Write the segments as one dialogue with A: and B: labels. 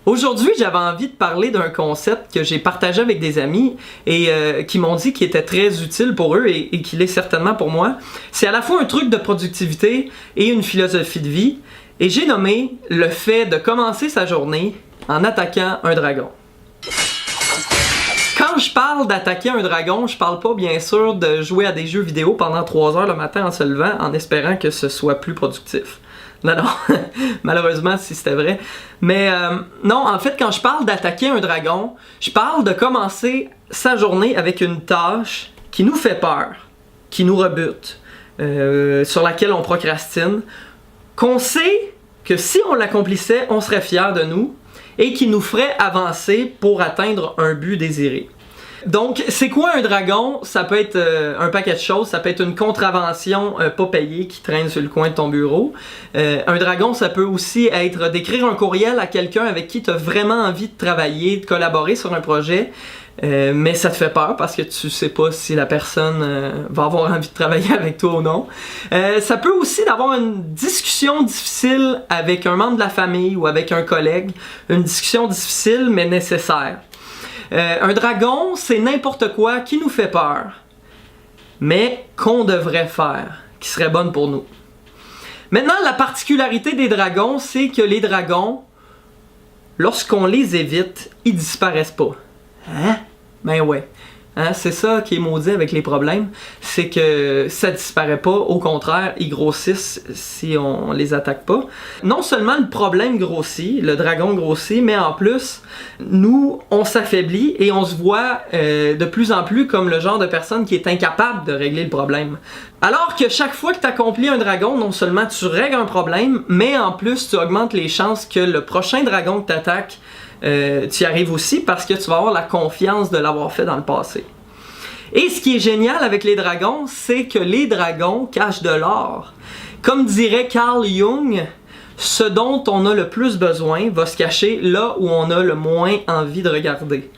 A: Aujourd'hui, j'avais envie de parler d'un concept que j'ai partagé avec des amis et qui m'ont dit qu'il était très utile pour eux et qu'il est certainement pour moi. C'est à la fois un truc de productivité et une philosophie de vie. Et j'ai nommé le fait de commencer sa journée en attaquant un dragon. Quand je parle d'attaquer un dragon, je parle pas bien sûr de jouer à des jeux vidéo pendant 3 heures le matin en se levant en espérant que ce soit plus productif. Non, malheureusement si c'était vrai. Mais non, en fait quand je parle d'attaquer un dragon, je parle de commencer sa journée avec une tâche qui nous fait peur, qui nous rebute, sur laquelle on procrastine, qu'on sait que si on l'accomplissait, on serait fier de nous et qui nous ferait avancer pour atteindre un but désiré. Donc, c'est quoi un dragon? Ça peut être un paquet de choses. Ça peut être une contravention pas payée qui traîne sur le coin de ton bureau. Un dragon, ça peut aussi être d'écrire un courriel à quelqu'un avec qui tu as vraiment envie de travailler, de collaborer sur un projet, mais ça te fait peur parce que tu sais pas si la personne va avoir envie de travailler avec toi ou non. Ça peut aussi d'avoir une discussion difficile avec un membre de la famille ou avec un collègue. Une discussion difficile mais nécessaire. Un dragon, c'est n'importe quoi qui nous fait peur, mais qu'on devrait faire, qui serait bonne pour nous. Maintenant, la particularité des dragons, c'est que les dragons, lorsqu'on les évite, ils disparaissent pas. Hein? Ben ouais. Hein? C'est ça qui est maudit avec les problèmes, c'est que ça disparaît pas, au contraire, ils grossissent si on les attaque pas. Non seulement le problème grossit, le dragon grossit, mais en plus, nous, on s'affaiblit et on se voit de plus en plus comme le genre de personne qui est incapable de régler le problème. Alors que chaque fois que tu accomplis un dragon, non seulement tu règles un problème, mais en plus tu augmentes les chances que le prochain dragon que tu attaques, tu y arrives aussi parce que tu vas avoir la confiance de l'avoir fait dans le passé. Et ce qui est génial avec les dragons, c'est que les dragons cachent de l'or. Comme dirait Carl Jung, ce dont on a le plus besoin va se cacher là où on a le moins envie de regarder.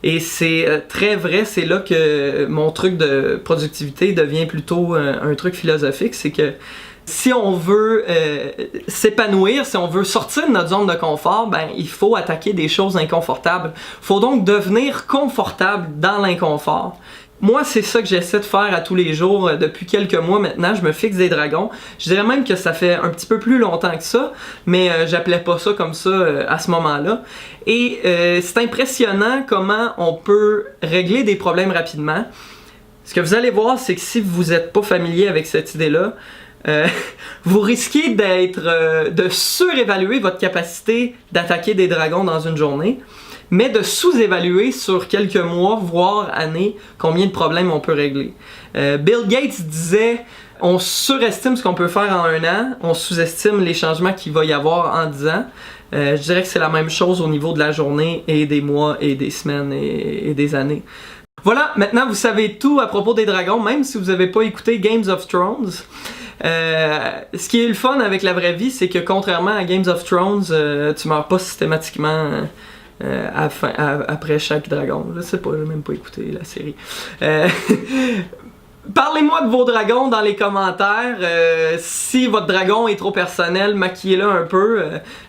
A: Et c'est très vrai, c'est là que mon truc de productivité devient plutôt un truc philosophique, c'est que si on veut s'épanouir, si on veut sortir de notre zone de confort, ben il faut attaquer des choses inconfortables. Il faut donc devenir confortable dans l'inconfort. Moi, c'est ça que j'essaie de faire à tous les jours depuis quelques mois maintenant. Je me fixe des dragons. Je dirais même que ça fait un petit peu plus longtemps que ça, mais j'appelais pas ça comme ça à ce moment-là. Et c'est impressionnant comment on peut régler des problèmes rapidement. Ce que vous allez voir, c'est que si vous n'êtes pas familier avec cette idée-là, vous risquez de surévaluer votre capacité d'attaquer des dragons dans une journée, mais de sous-évaluer sur quelques mois, voire années, combien de problèmes on peut régler. Bill Gates disait « On surestime ce qu'on peut faire en 1 an, on sous-estime les changements qu'il va y avoir en 10 ans. » Je dirais que c'est la même chose au niveau de la journée et des mois et des semaines et des années. Voilà, maintenant vous savez tout à propos des dragons, même si vous n'avez pas écouté Games of Thrones. Ce qui est le fun avec la vraie vie, c'est que contrairement à Games of Thrones, tu meurs pas systématiquement après chaque dragon. Je sais pas, j'ai même pas écouté la série. Parlez-moi de vos dragons dans les commentaires. Si votre dragon est trop personnel, maquillez-le un peu.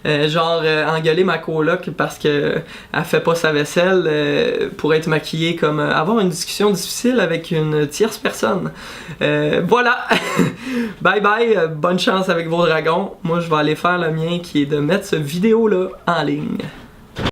A: Genre engueuler ma coloc parce que elle fait pas sa vaisselle pour être maquillée, comme avoir une discussion difficile avec une tierce personne. Voilà. Bye bye. Bonne chance avec vos dragons. Moi je vais aller faire le mien qui est de mettre cette vidéo là en ligne.